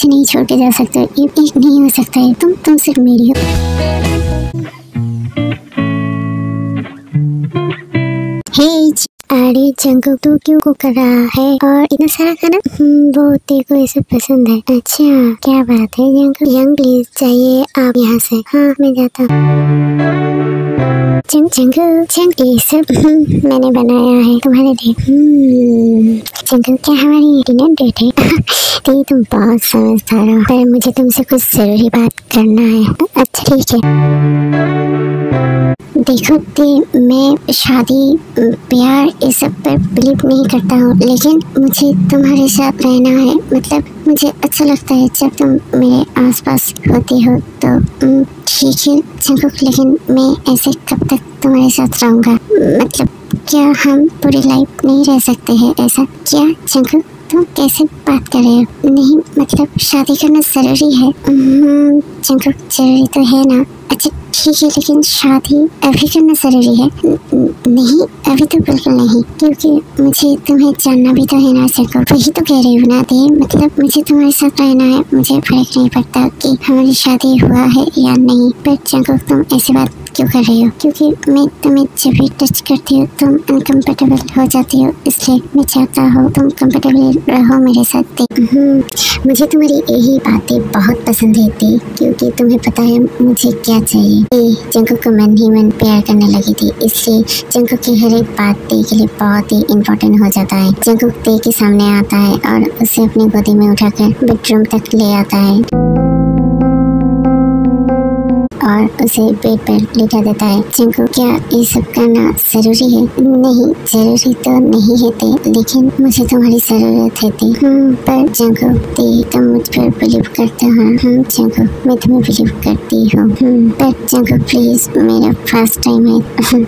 मुझे नहीं छोड़ के जा सकते, ये एक नहीं हो सकता है, तुम सिर्फ मेरी हो। अरे जंगल तू क्यों को कर रहा है और इतना सारा खाना? वो तेरे को ऐसे पसंद है? अच्छा क्या बात है जंगल। यंग प्लीज जाइए आप यहाँ से। हाँ मैं जाता हूँ। जंगल ये सब मैंने बनाया है तुम्हारे लिए। जंगल क्या हमारी डिनर डेट है? तो तुम बहुत समझदार हो, पर मुझे तुमसे कुछ जरूरी बात करना है। अच्छा ठीक है। देखो मैं शादी प्यार इस सब पर बिलीव नहीं करता हूँ, लेकिन मुझे तुम्हारे साथ रहना है। मतलब मुझे अच्छा लगता है जब तुम मेरे आसपास होती हो। तो ठीक है जंगल, लेकिन मैं ऐसे कब तक तुम्हारे साथ रहूँगा? मतलब क्या हम पूरी लाइफ नहीं रह सकते हैं ऐसा? क्या जंगल तुम कैसे बात कर रहे हो? नहीं मतलब शादी करना जरूरी है। जंगल जरूरी तो है ना। अच्छा ठीक है, लेकिन शादी अभी करना जरूरी है? नहीं अभी तो बिल्कुल नहीं, क्योंकि मुझे तुम्हें जानना भी तो है ना जंगल। वही तो कह रही हूँ ना दे, मतलब मुझे तुम्हारे साथ रहना है। मुझे फर्क नहीं पड़ता कि हमारी शादी हुआ है या नहीं। पर जंगल तुम ऐसी बात क्यों कर रही हो? क्योंकि मैं तुम्हें जब भी टच करती हूँ तुम अनकम्फर्टेबल हो जाती हो, इसलिए मैं चाहता हूँ तुम कम्फर्टेबल रहो मेरे साथ। मुझे तुम्हारी यही बातें बहुत पसंद है थी, क्योंकि तुम्हें पता है मुझे क्या चाहिए। जंगल को मन ही मन प्यार करने लगी थी, इसलिए जंगल की हर एक बात ते के लिए बहुत ही इम्पोर्टेंट हो जाता है। जंगल ते के सामने आता है और उसे अपनी गोदी में उठाकर बेडरूम तक ले आता है और उसे बेड पर लिटा देता है। जंगल क्या ये सब करना जरूरी है? नहीं जरूरी तो नहीं है ते, लेकिन मुझे तुम्हारी जरूरत है ते। पर जंगल ते तुम मुझ पर बिलीव करते हो? जंगल मैं तुम्हें बिलीव करती हूँ। पर जंगल प्लीज मेरा फर्स्ट टाइम है।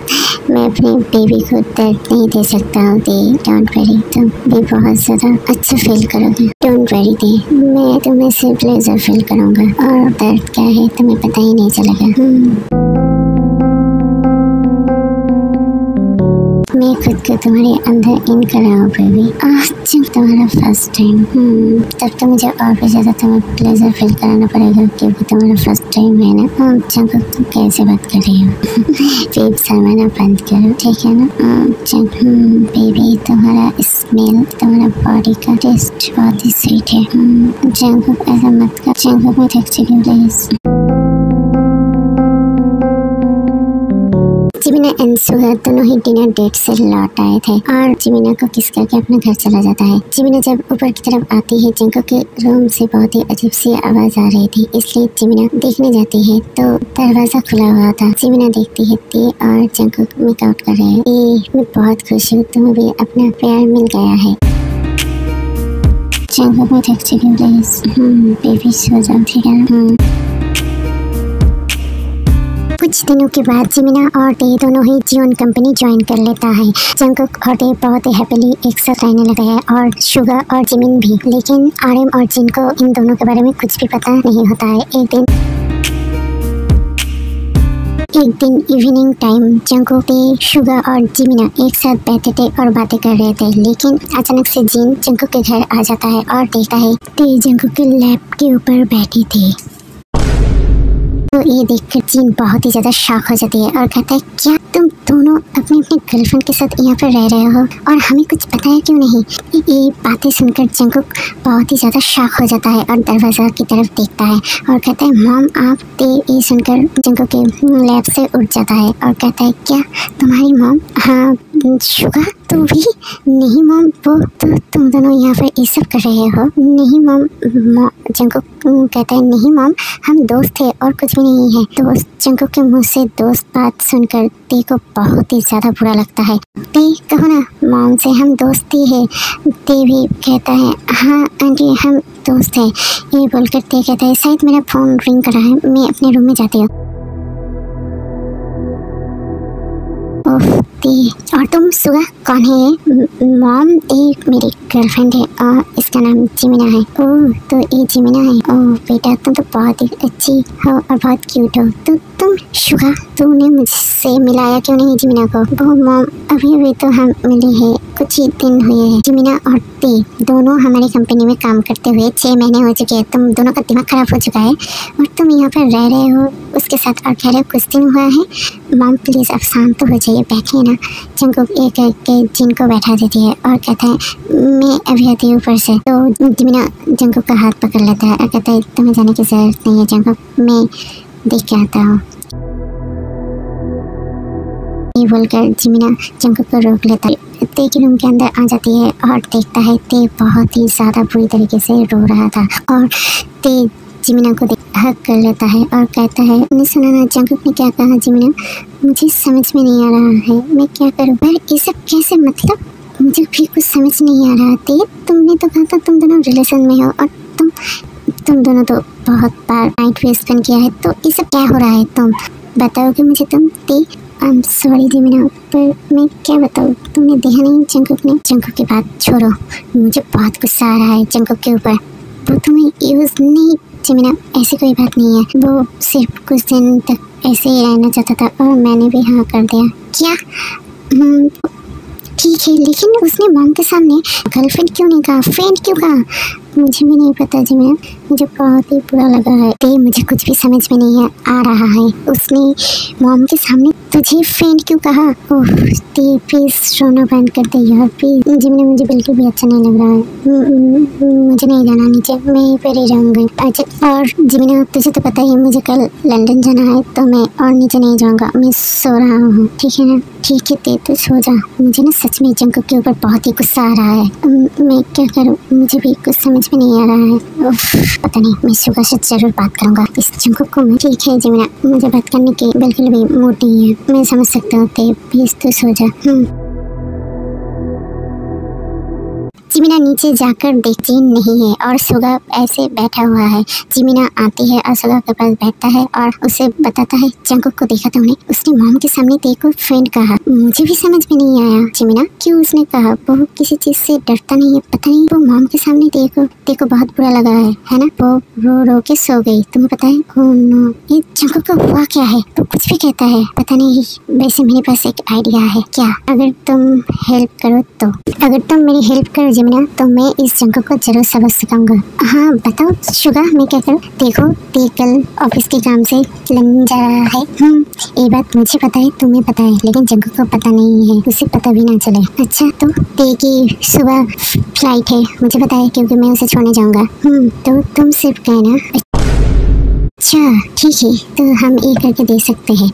मैं अपने बेबी को दर्द नहीं दे सकता हूँ ते। डोंट वरी, तुम भी बहुत ज्यादा अच्छा फील करोगे। डोंट वरी ते, मैं तुम्हें सिर्फ प्लेजर फील करूँगा और दर्द क्या है तुम्हें पता ही नहीं चलेगा। मैं खुद को तुम्हारे अंदर इन कर रहा हूँ बेबी। आज जब तुम्हारा फर्स्ट टाइम, तब तो मुझे और भी ज्यादा तुम्हें प्लेजर फील कराना पड़ेगा, क्योंकि तुम्हारा फर्स्ट टाइम है ना। जंगल तुम कैसे बात कर रही हो? बेबी शर्माना बंद करो ठीक है ना। बेबी तुम्हारा स्मेल, तुम्हारा बॉडी का टेस्ट बहुत ही स्वीट है। जंगल ऐसा मत कर। जंगल में टेक्स्ट प्लीज। जिमिना एंड सुगर दोनों ही डिनर डेट से लौट आए थे और जिमिना को किस करके अपना घर चला जाता है। जिमिना जब ऊपर की तरफ आती है, जंगल के रूम से बहुत ही अजीब सी आवाज आ रही थी, इसलिए जिमिना देखने जाती है तो दरवाजा खुला हुआ था। जिमिना देखती है ती और जंगल मेकआउट कर रहे हैं। मैं बहुत खुश हूँ, तुम्हें भी अपना प्यार मिल गया है। जंगल में टैक्सी प्लीज। बेबी सो जाओ ठीक है ना। कुछ दिनों के बाद जिमिना और डे दोनों ही जियोन कंपनी ज्वाइन कर लेता है। जंगकुक और डे बहुत ही हैप्पीली एक साथ रहने लगे हैं और शुगा और जिमिन भी। लेकिन आरएम और जिन को इन दोनों के बारे में कुछ भी पता नहीं होता है। एक दिन evening time Jungkook, day, Suga और जिमिना एक साथ बैठे थे और बातें कर रहे थे, लेकिन अचानक से जिन जंगकुक के घर आ जाता है और देखता है डे जंगकुक के लैब के ऊपर बैठी थी। तो ये देखकर जिन बहुत ही ज्यादा शॉक हो जाती है और कहता है क्या तुम दोनों अपनी अपनी गर्लफ्रेंड के साथ यहाँ पर रह रहे हो और हमें कुछ पता है क्यों नहीं? ये बातें सुनकर जंगकुक बहुत ही ज्यादा शॉक हो जाता है और दरवाजा की तरफ देखता है और कहता है मॉम आप। ये सुनकर जंगकुक के लैब से उठ जाता है और कहता है क्या तुम्हारी मॉम? हाँ शुगा तू भी? नहीं मॉम, वो तो तुम दोनों यहाँ पर ये सब कर रहे हो। नहीं मॉम। जंगकुक कहता है नहीं मॉम, हम दोस्त थे और कुछ भी नहीं है। दोस्त? जंगकुक के मुंह से दोस्त बात सुनकर टी को बहुत ही ज्यादा बुरा लगता है। टी कहो ना मॉम से हम दोस्ती है। टी भी कहता है हाँ आंटी हम दोस्त है। ये बोलकर टी कहता है शायद मेरा फोन रिंग कर रहा है, मैं अपने रूम में जाती हूँ। और तुम सुगा कौन है ये? मॉम एक मेरी गर्लफ्रेंड है और इसका नाम जिमिना है। ओह तो ये जिमिना है। ओह बेटा तुम तो बहुत ही अच्छी हो और बहुत क्यूट हो। तो तुम शुगा तूने मुझसे मिलाया क्यों नहीं जिमिना को? वो मॉम अभी तो हम मिले हैं, कुछ ही दिन हुए हैं। जिमिना और ते दोनों हमारी कंपनी में काम करते हुए 6 महीने हो चुके हैं। तुम दोनों का दिमाग खराब हो चुका है और तुम यहाँ पर रह रहे हो उसके साथ और कह रहे हो कुछ दिन हुआ है। मॉम प्लीज अब शांत हो जाइए, बैठिए ना। जंकुक एक करके जिनको बैठा देती है और कहता है मैं अभी आती हूँ ऊपर से। तो जिमिना जंकुक का हाथ पकड़ लेता है और कहता है तुम्हें जाने की जरूरत नहीं है जंकुक, मैं देख के आता हूँ। ये बोलकर जिमिना जंकुक को रोक लेता है। ते के रूम के अंदर आ जाती है और देखता है ते बहुत ही ज़्यादा बुरी तरीके से रो रहा था और ते जिमिना को हक कर लेता है और कहता है मैंने सुना ना जंकुक ने क्या कहा जिमिना, मुझे समझ में नहीं आ रहा है मैं क्या करूँ। पर ये सब कैसे, मतलब मुझे भी कुछ समझ नहीं आ रहा। ते तुमने तो कहा था तुम दोनों रिलेशन में हो और तुम दोनों तो बहुत बार नाइट वेस्ट किया है, तो ये सब क्या हो रहा है तुम बताओगे मुझे तुम? ते आई एम सॉरी जिमिना, पर मैं क्या बताऊँ, तुमने देखा नहीं जंकुक ने? जंकुक की बात छोड़ो, मुझे बहुत गुस्सा आ रहा है जंकुक के ऊपर। वो तुम्हें यूज़ नहीं जिमिना, ऐसी कोई बात नहीं है। वो सिर्फ कुछ दिन तक ऐसे ही रहना चाहता था और मैंने भी हाँ कर दिया। क्या? ठीक है, लेकिन उसने मॉम के सामने गर्लफ्रेंड क्यों नहीं कहा, फ्रेंड क्यों कहा? मुझे भी नहीं पता जिमिना, मुझे बहुत ही बुरा लगा है। ते मुझे कुछ भी समझ में नहीं आ रहा है। उसने मॉम के सामने तुझे फ्रेंड क्यों कहा? ओह ते प्लीज रोना बंद कर दे यार प्लीज। जिमिना मुझे बिल्कुल भी अच्छा नहीं लग रहा है, मुझे नहीं जाना नीचे, मैं यहीं पर ही रहूँगी। अच्छा और जिमिना तुझे तो पता ही मुझे कल लंदन जाना है, तो मैं और नीचे नहीं जाऊँगा, मैं सो रहा हूँ, ठीक है ना? ठीक है ते तो सो जा। मुझे ना सच में जंकुक के ऊपर बहुत ही गुस्सा आ रहा है, मैं क्या करूँ, मुझे भी कुछ समझ में नहीं आ रहा है। पता नहीं, मैं शुगा से जरूर बात करूँगा इस जंकुक को। मैं ठीक है जिमिना, मुझे बात करने की बिल्कुल भी मूड नहीं है, मैं समझ सकता हूँ ते प्लीज तू सो जा। जिमिना नीचे जाकर देखती नहीं है और सुगा ऐसे बैठा हुआ है। जिमिना आती है और सुगा के पास बैठता है और उसे बताता है जंकुक को देखा था उन्हें, उसने मॉम के सामने ते को फ्रेंड कहा। मुझे भी समझ में नहीं आया जिमिना क्यों उसने कहा, वो किसी चीज से डरता नहीं है, पता नहीं वो मॉम के सामने ते को बहुत बुरा लगा है ना? वो रो रो के सो गई, तुम्हें पता है? ओह नो, ये जंकुक का हुआ क्या है? वो कुछ भी कहता है, पता नहीं। वैसे मेरे पास एक आइडिया है, क्या? अगर तुम हेल्प करो तो, अगर तुम मेरी हेल्प करो जिमिना तो मैं इस जंकुक को जरूर समझ सकाऊंगा। हाँ बताओ शुगा, मैं क्या करूँ? देखो ते कल ऑफिस के काम से लंदन जा रहा है। ये बात मुझे पता है, तुम्हें पता है, लेकिन जंकुक को पता नहीं है, उसे पता भी ना चले। अच्छा तो ते की सुबह फ्लाइट है, मुझे पता है क्योंकि मैं उसे छोड़ने जाऊंगा। तो तुम सिर्फ कहना। अच्छा ठीक है, तो हम ये करके दे सकते हैं।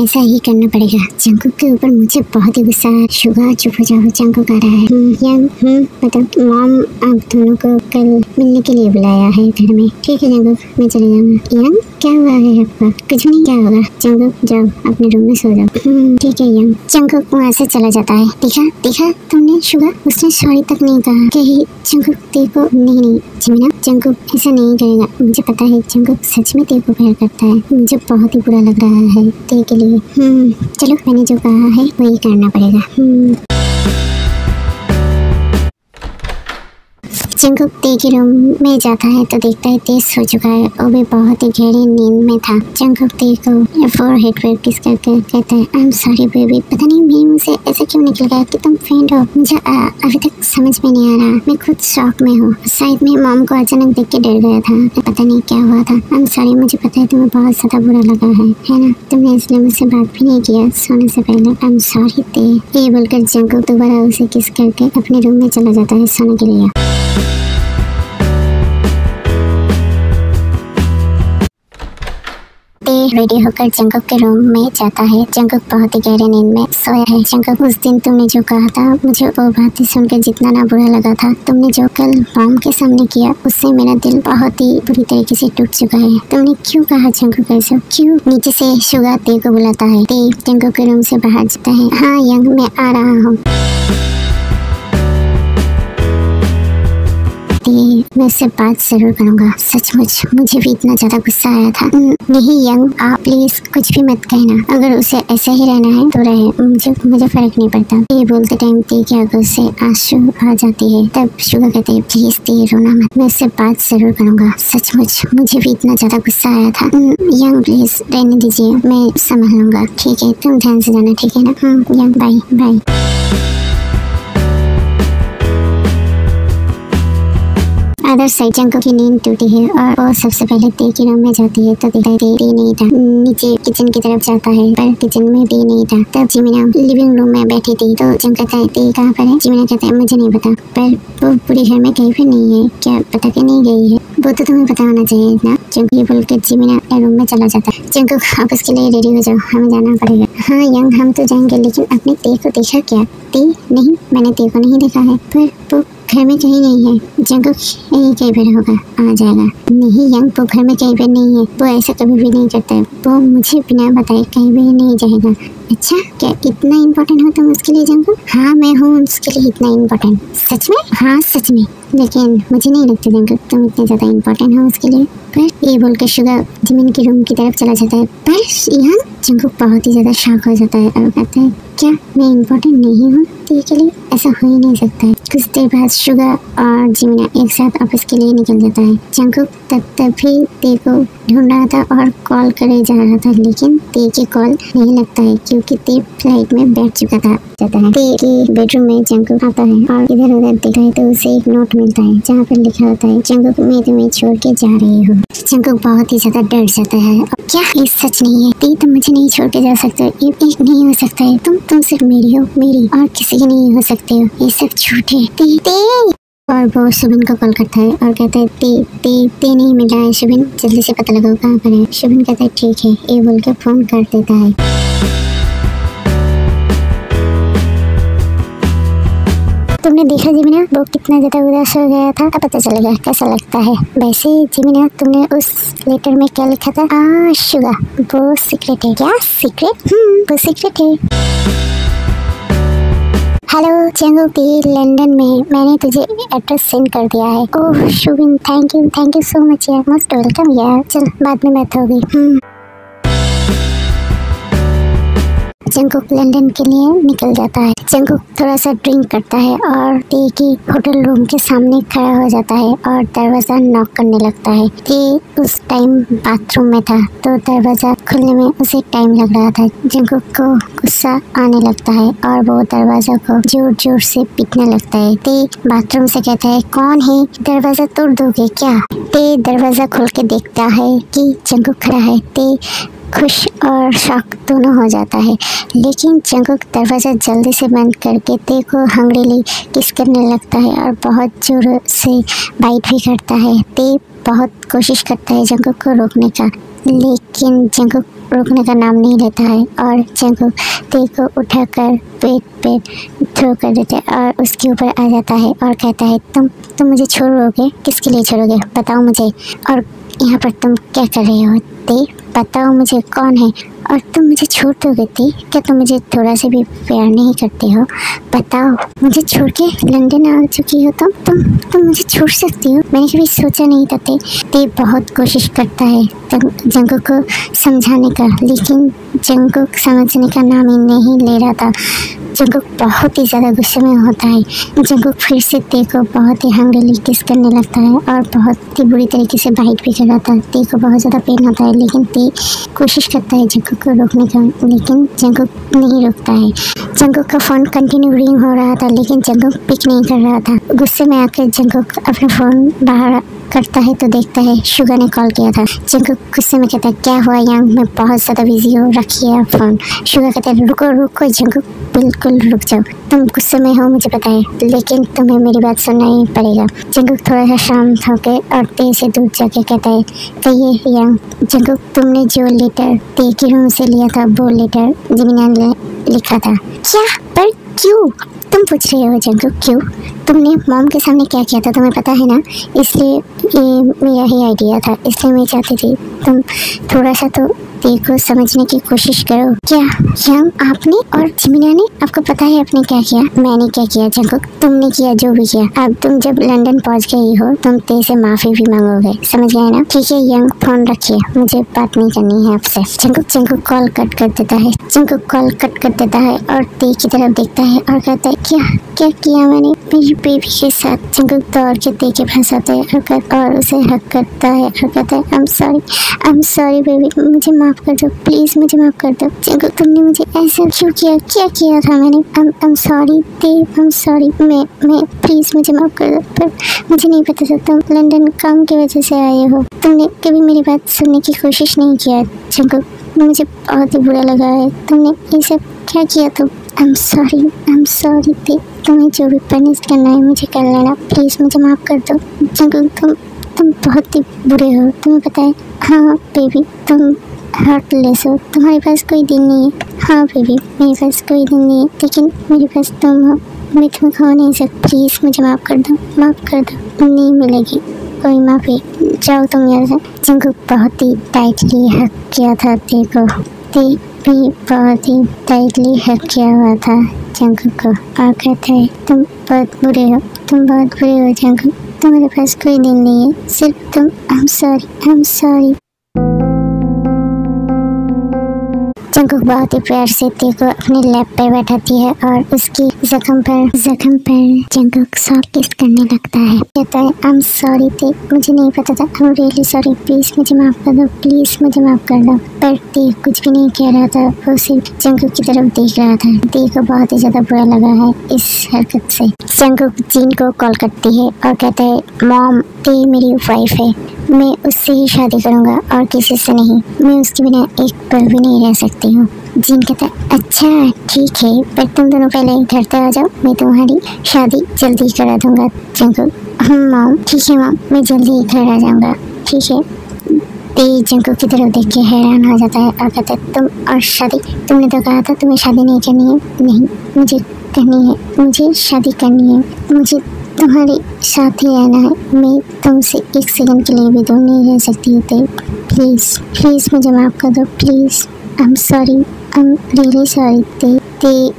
ऐसा ही करना पड़ेगा। जंकुक के ऊपर मुझे बहुत ही गुस्सा है। शुगा चुप हो जाओ, जंकुक आ रहा है। यंग मतलब मॉम आप दोनों को कल मिलने के लिए बुलाया है घर में। ठीक है जंकुक, मैं चले जाऊंगा। यंग क्या हुआ है आपका? कुछ नहीं, क्या होगा? जंकुक जाओ अपने रूम में सो जाओ। ठीक है यंग। जंकुक वहाँ से चला जाता है। देखा तुमने शुगा, उसने सॉरी तक नहीं कहा। कहीं जंकुक देखो, नहीं जिमिना, जंकुक ऐसा नहीं करेगा, मुझे पता है जंकुक सच में ते को प्यार करता है। मुझे बहुत ही बुरा लग रहा है ते के लिए। चलो मैंने जो कहा है वही करना पड़ेगा। जंकुक ते के रूम में जाता है तो देखता है ते सो चुका है, वो भी बहुत ही गहरी नींद में था। जंकुक ते को फोरहेड पर किस करके कहता है आई एम सॉरी बेबी, पता नहीं मेरे मुंह से ऐसे क्यों निकल गया कि तुम फ्रेंड हो। मुझे अभी तक समझ में नहीं आ रहा, मैं खुद शॉक में हूँ। शायद मैं मॉम को अचानक देख के डर गया था, पता नहीं क्या हुआ था। आई एम सॉरी, मुझे पता है तुम्हें बहुत ज्यादा बुरा लगा है ना? तुमने इसलिए मुझसे बात भी नहीं किया सोने से पहले। आई एम सॉरी ते। ये बोलकर जंकुक दोबारा उसे किस करके अपने रूम में चला जाता है सोने के लिए। रेडी होकर जंकुक के रूम में जाता है। जंकुक बहुत ही गहरे नींद में सोया है। जंकुक, उस दिन तुमने जो कहा था, मुझे वो बात सुनकर जितना ना बुरा लगा था, तुमने जो कल मॉम के सामने किया, उससे मेरा दिल बहुत ही बुरी तरीके से टूट चुका है। तुमने क्यों कहा जंकुक ऐसा? क्यों? नीचे से शुगा ते को बुलाता है। ते जंकुक के रूम से बाहर जाता है। हाँ यंग, मैं आ रहा हूँ। मैं उससे बात जरूर करूंगा। सचमुच मुझे भी इतना ज्यादा गुस्सा आया था। नहीं यंग, आप प्लीज कुछ भी मत कहना। अगर उसे ऐसे ही रहना है तो रहे, मुझे फर्क नहीं पड़ता। ये बोलते टाइम ती की आंखों से आंसू आ जाती है। तब शुगर कहते हैं प्लीज ती रोना मत, मैं उससे बात जरूर करूंगा। सचमुच मुझे भी इतना ज्यादा गुस्सा आया था। यंग प्लीज रहने दीजिए, मैं संभाल लूंगा। ठीक है, तुम ध्यान से जाना, ठीक है ना? Young bye bye. Other side Junko की नींद टूटी है और वो सबसे पहले ती के रूम में जाती है तो दिखता है ती नहीं था। नीचे किचन की तरफ जाता है पर किचन में ती नहीं था। तब जिमिना लिविंग रूम में बैठी थी तो जंग कहता है ती कहाँ पर है? जिमिना कहता है मुझे नहीं पता, पर वो पूरे घर में कहीं पर नहीं है। क्या पता के नहीं गई है? वो तो तुम्हें पता होना चाहिए ना। जंको ये बोल के जिमिना रूम में चला जाता है। जंको आप उसके लिए रेडी हो जाओ, हमें जाना पड़ेगा। हाँ यंग, हम तो जाएंगे, लेकिन अपने ती को देखा क्या? ती नहीं, मैंने ती को नहीं देखा है, पर वो घर में कहीं नहीं है। जंको यही कहीं पर होगा, आ जाएगा। नहीं यंग, वो घर में कहीं पर नहीं है, वो ऐसा कभी भी नहीं करता है। वो मुझे बिना बताए कहीं भी नहीं जाएगा। अच्छा, क्या इतना इम्पोर्टेंट हो तुम उसके लिए जंको? हाँ मैं हूँ उसके लिए इतना इम्पोर्टेंट। सच में? हाँ सच में, लेकिन मुझे नहीं लगता जंको तुम इतने ज्यादा इम्पोर्टेंट हो उसके लिए। पर ये बोल के शुगर जिमिन की रूम की तरफ चला जाता है। पर यहाँ जंको बहुत ही ज्यादा शॉक हो जाता है और कहता है क्या मैं इम्पोर्टेंट नहीं हूँ ती के लिए? ऐसा हो ही नहीं सकता है। कुछ देर बाद शुगर और जिमिना एक साथ ऑफिस के लिए निकल जाता है। जंकुक तब भी ती को ढूंढ रहा था और कॉल करे जा रहा था, लेकिन ती की कॉल नहीं लगता है क्योंकि ती फ्लाइट में बैठ चुका था। ती की बेडरूम में जंकुक आता है और इधर उधर देखता है तो उसे एक नोट मिलता है जहाँ पर लिखा होता है जंकुक मैं तुम्हें छोड़ के जा रही हूँ। जंकुक बहुत ही ज्यादा डर जाता है। क्या ये सच नहीं है? ती तुम मुझे नहीं छोड़ के जा सकते, ये एक नहीं हो सकता है। तुम सिर्फ मेरी हो, मेरी और किसी की नहीं हो सकते हो। ये सब झूठ है। ती और वो शुभिन को कॉल करता है और कहता है ती नहीं मिल रहा है शुभिन, जल्दी से पता लगाओ कहाँ पर है। शुभिन कहता है ठीक है, ये बोल के फोन कर देता है। तुमने देखा जिमिना वो कितना ज्यादा उदास हो गया था? अब पता चलेगा कैसा लगता है। वैसे जिमिना तुमने उस लेटर में क्या लिखा था? शुगर वो सीक्रेट है। क्या सीक्रेट? वो सीक्रेट है। हेलो जंकुक ती लंदन में, मैंने तुझे एड्रेस सेंड कर दिया है। ओह शुभिन थैंक यू सो मच यार, मोस्ट वेलकम यार। चल बाद में बात होगी। जंकुक लंदन के लिए निकल जाता है। जंकुक थोड़ा सा ड्रिंक करता है और ती की होटल रूम के सामने खड़ा हो जाता है और दरवाजा नॉक करने लगता है। ती उस टाइम बाथरूम में था तो दरवाजा खुलने में उसे टाइम लग रहा था। जंकुक को गुस्सा आने लगता है और वो दरवाजा को जोर जोर से पीटने लगता है। ती बाथरूम से कहता है कौन है, दरवाजा तोड़ दोगे क्या? ती दरवाजा खोल के देखता है कि जंकुक खड़ा है। ती खुश और शॉक दोनों हो जाता है, लेकिन जंकुक दरवाजा जल्दी से बंद करके ती को हंग्रीली किस करने लगता है और बहुत जोर से बाइट भी करता है। ती बहुत कोशिश करता है जंकुक को रोकने का, लेकिन जंकुक रोकने का नाम नहीं लेता है और जंकुक ती को उठाकर पेट पे थ्रो कर देता है और उसके ऊपर आ जाता है और कहता है तुम मुझे छोड़ोगे? किसके लिए छोड़ोगे बताओ मुझे, और यहाँ पर तुम क्या कर रहे हो? ती बताओ मुझे कौन है और तुम मुझे छोड़ दोगे? ती क्या तुम मुझे थोड़ा से भी प्यार नहीं करते हो? बताओ, मुझे छोड़ के लंदन आ चुकी हो तुम मुझे छोड़ सकती हो? मैंने कभी सोचा नहीं था। ती बहुत कोशिश करता है जंकुक को समझाने का, लेकिन जंकुक समझने का नाम ही नहीं ले रहा था। जंकुक बहुत ही ज़्यादा गुस्से में होता है। जंकुक फिर से ती को बहुत ही हंग्रीली किस करने लगता है और बहुत ही बुरी तरीके से बाइट भी कर रहा था। ती को बहुत ज़्यादा पेन होता है, लेकिन ती कोशिश करता है जंकुक को रोकने का, लेकिन जंकुक नहीं रोकता है। जंकुक का फ़ोन कंटिन्यू रिंग हो रहा था, लेकिन जंकुक पिक नहीं कर रहा था। गुस्से में आकर जंकुक अपना फ़ोन बाहर करता है तो देखता है शुगर ने कॉल किया था। जंकुक गुस्से में कहता है क्या हुआ यंग, मैं बहुत ज़्यादा बिजी हूँ, रखिए फ़ोन। शुगर कहता है रुको जंकुक, बिल्कुल रुक जाओ, तुम गुस्से में हो मुझे पता है, लेकिन तुम्हें मेरी बात सुनना ही पड़ेगा। जंकुक थोड़ा सा शांत होकर और ती से दूर जाके कहता है कहिए यंग। जंकुक तुमने जो लेटर ती की रूम से लिया था वो लेटर जिमिना ने लिखा था। क्या? पर क्यों? तुम पूछ रहे हो जंकुक क्यों? तुमने मॉम के सामने क्या किया था तुम्हें पता है ना, इसलिए ये मेरा ही आइडिया था, इसलिए मैं चाहती थी तुम थोड़ा सा तो ते को समझने की कोशिश करो। क्या यंग, आपने और जिमिना ने, आपको पता है आपने क्या किया? मैंने क्या किया जंगकुक? तुमने किया जो भी किया। अब तुम जब लंदन पहुंच गई हो तुम ते से माफी भी मांगोगे, समझ गए ना? ठीक है यंग, फोन रखिए, मुझे बात नहीं करनी है आपसे। जंगकुक कॉल कट कर देता है। जंगकुक कॉल कट कर देता है और ते की तरफ देखता है और कहता है क्या किया मैंने मेरी बेबी के साथ? जंगकुक दौड़ के ते के पास आता है और उसे हक करता है और कहता है आई एम सॉरी बेबी, मुझे माफ कर दो प्लीज, मुझे माफ कर दो। जंगकुक तुमने मुझे ऐसा क्यों किया? क्या किया था मैंने? आई एम सॉरी ते, आई एम सॉरी, मैं प्लीज मुझे माफ कर दो। पर मुझे नहीं पता था तुम लंदन काम की वजह से आए हो। तुमने कभी मेरी बात सुनने की कोशिश नहीं किया जंगकुक, मुझे बहुत ही बुरा लगा है। तुमने ये सब क्या किया? तुम आई एम सॉरी ते, तुम्हें जो भी पनिश करना है मुझे कर लेना, प्लीज मुझे माफ कर दो। जंगकुक तुम बहुत ही बुरे हो, तुम्हें पता है? हाँ बेबी, तुम हार्टलेस हो, तुम्हारे पास कोई दिन नहीं है। हाँ बेबी, मेरे पास कोई दिन नहीं है, लेकिन मेरे पास तुम हो, मैं तुम्हें खो नहीं सकती। प्लीज मुझे माफ कर दो, माफ कर दो। नहीं मिलेगी कोई माफी, जाओ तुम यहाँ से। जंगकुक बहुत ही टाइटली हक किया था ते को, ते भी बहुत ही टाइटली हक किया हुआ था जंगकुक को और कहता है तुम बहुत बुरे हो, तुम बहुत बुरे हो जंगकुक, तुम्हारे पास कोई दिन नहीं है, सिर्फ तुम आई एम सॉरी। जंगकुक बहुत ही प्यार से ते को अपने लैप पर बैठाती है और उसकी जख्म पर जंगकुक सॉफ्ट किस करने लगता है। कहता है आई एम सॉरी ते, मुझे नहीं पता था, I am really sorry, please मुझे माफ कर दो, प्लीज मुझे माफ कर दो। पर ते कुछ भी नहीं कह रहा था, वो सिर्फ जंगकुक की तरफ देख रहा था। ते को बहुत ही ज्यादा बुरा लगा है इस हरकत से। जंगकुक जीन को कॉल करती है और कहता है मॉम, ते मेरी वाइफ है, मैं उससे ही शादी करूंगा और किसी से नहीं, मैं उसके बिना एक पल भी नहीं रह सकती हूँ। जीन कहता है अच्छा ठीक है, पर तुम दोनों पहले घर तक आ जाओ, मैं तुम्हारी शादी जल्दी करा दूंगा। जंगकुक मॉम ठीक है मॉम, मैं जल्दी घर आ जाऊंगा, ठीक है। ते जंगकुक की तरफ देख के हैरान हो जाता है और कहता है तुम और शादी, तुमने तो कहा था तुम्हें शादी नहीं करनी है। नहीं, मुझे करनी है, मुझे शादी करनी है, मुझे तुम्हारे साथ ही रहना है, मैं तुमसे एक सेकंड के लिए भी दूर नहीं रह सकती हूँ। प्लीज मुझे माफ कर दो, please I am sorry, I am really sorry. ते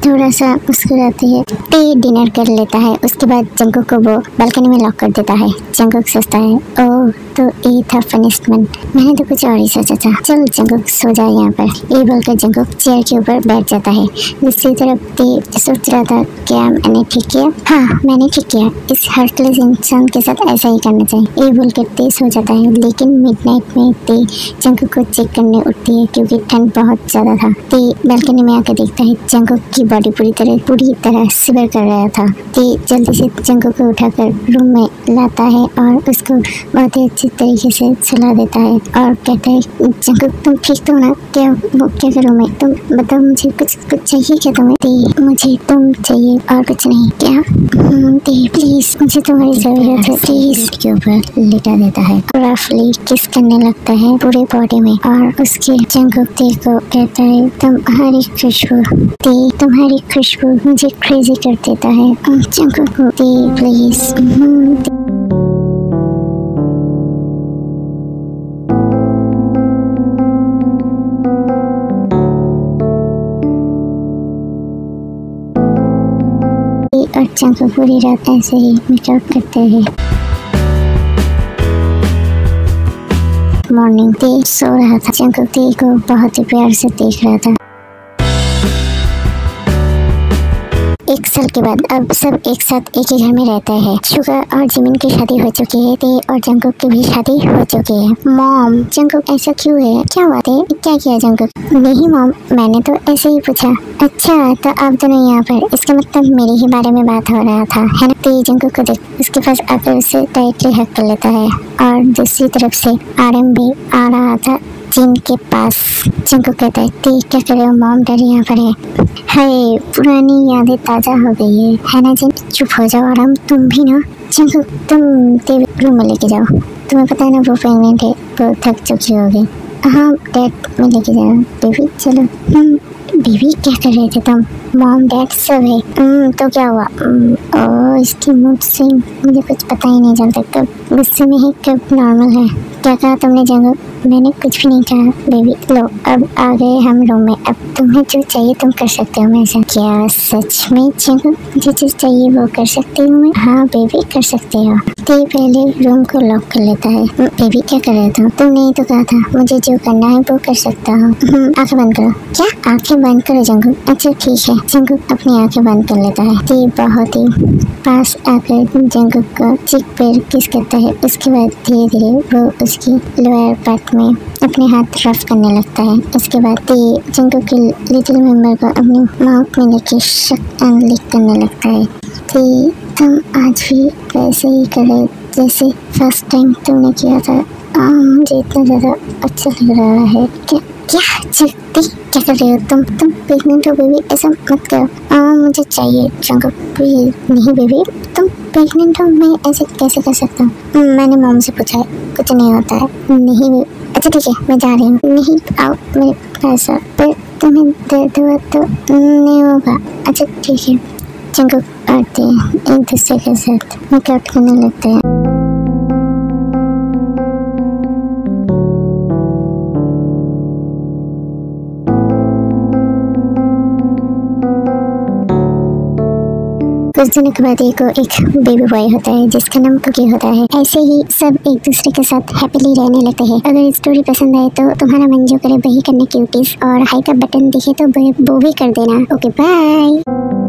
थोड़ा सा मुस्कुराती है। ते डिनर कर लेता है, उसके बाद जंगकुक को वो बालकनी में लॉक कर देता है। जंगकुक सोचता है ओह तो ये था पनिशमेंट, मैंने तो कुछ और ही सोचा था। चल जंगकुक सो जाए यहाँ पर, ये बोलकर जंगकुक चेयर के ऊपर बैठ जाता है। दूसरी तरफ ते सोच रहा था क्या मैंने ठीक किया? हाँ मैंने ठीक किया, इस हार्टलेस इंसान के साथ ऐसा ही करना चाहिए, ये बोलकर ते सो जाता है। लेकिन मिडनाइट में ते जंगकुक को चेक करने उठती है क्योंकि ठंड बहुत ज्यादा था। ते बालकनी में आकर देखता है जंगकुक की बॉडी पूरी तरह शिवर कर रहा था। ते जल्दी से जंगकुक को उठाकर रूम में लाता है और उसको बहुत ही अच्छी तरीके से सुला देता है और कहता है जंगकुक तुम ठीक तो ना? क्या करूँ मैं? तुम बताओ मुझे, कुछ चाहिए क्या तुम्हें? ते मुझे तुम चाहिए और कुछ नहीं। क्या? ते प्लीज मुझे तुम्हारी जरूरत है, प्लीज। के ऊपर लेटा देता है, रफली किस करने लगता है पूरे बॉडी में और उसके जंगकुक ते को कहता है तुम्हारी खुशबू मुझे क्रेजी कर देता है। जंगकुक ते प्लीज। और जंगकुक पूरी रात ऐसे ही मेकअप करते हैं। मॉर्निंग ते सो रहा था, जंगकुक ते को बहुत ही प्यार से देख रहा था। एक साल के बाद अब सब एक साथ एक ही घर में रहते हैं। शुगर और जिमिन की शादी हो चुकी है, ते और जंगकुक की भी शादी हो चुकी है। मॉम जंगकुक ऐसा क्यों है? क्या बात है? क्या किया जंगकुक? नहीं मॉम, मैंने तो ऐसे ही पूछा। अच्छा तो आप दोनों यहाँ पर, इसका मतलब मेरे ही बारे में बात हो रहा था, है ना? ते जंगकुक को देख उसके पास आकर उसे टाइटली हक कर लेता है और दूसरी तरफ से आरएम भी आ रहा था जिन के पास। जंगकुक कहता है ते क्या कर रहे हो? मॉम डैडी यहाँ पर है। हाय पुरानी यादें ताजा हो गई है ना जिन? चुप हो जाओ आराम, तुम भी ना। जंगकुक तुम ते रूम में लेके जाओ, तुम्हें पता है ना वो प्रेग्नेंट है, वो थक चुकी होगी। हाँ डैड में लेके जाओ। बेबी चलो। बेबी क्या कर रहे थे तुम? मॉम डैड सब है। तो क्या हुआ? इसकी मूड से मुझे कुछ पता ही नहीं चलता, कब गुस्से में है कब नॉर्मल है। क्या कहा तुमने जंगल? मैंने कुछ भी नहीं कहा बेबी। लो अब आ गए हम रूम में। अब तुम्हें जो चाहिए तुम कर सकते हो मेरे साथ। क्या सच में जंगल? मुझे जो चाहिए वो कर सकती हूँ मैं? हाँ बेबी कर सकते हो। तो पहले रूम को लॉक कर लेता है। बेबी क्या कर रहे थे? तुमने ही तो कहा था मुझे जो करना है वो कर सकता हूँ। आंखें बंद करो। क्या? आंखें बंद करो जंगल? अच्छा ठीक है। जंगल अपनी आंखें बंद कर लेता है। तो बहुत ही पास आकर जंगल को चीख पर किस करता है। उसके बाद धीरे धीरे वो उसकी लोअर पार्ट में अपने हाथ रफ करने लगता है। उसके बाद जंगल के लिटिल मेंबर को अपनी माउथ में लेके शक एंड लिक करने लगता है। तो तुम आज भी वैसे ही करे जैसे फर्स्ट टाइम तुमने किया था। मुझे इतना ज़्यादा अच्छा लग रहा है। क्या जल्दी क्या कर रहे हो तुम प्रेग्नेंट हो बेबी? ऐसा मत करो। मुझे चाहिए जंगल। नहीं बेबी तुम प्रेग्नेंट हो, मैं ऐसे कैसे कर सकता हूँ? मैंने मॉम से पूछा है, कुछ नहीं होता है। नहीं अच्छा ठीक है मैं जा रही हूँ। नहीं आओ मेरे पास। पर तुम्हें दर्द हुआ तो नहीं होगा। अच्छा ठीक है। जंगल आते हैं एक दूसरे के साथ मेकअप करने लगते हैं। कुछ दिनों के बाद को एक बेबी बॉय होता है जिसका नाम कुकी होता है। ऐसे ही सब एक दूसरे के साथ हैप्पीली रहने लगते हैं। अगर स्टोरी पसंद आए तो तुम्हारा मन जो करे वही करने क्यूटीज, और हाई का बटन दिखे तो वो भी कर देना। Okay bye.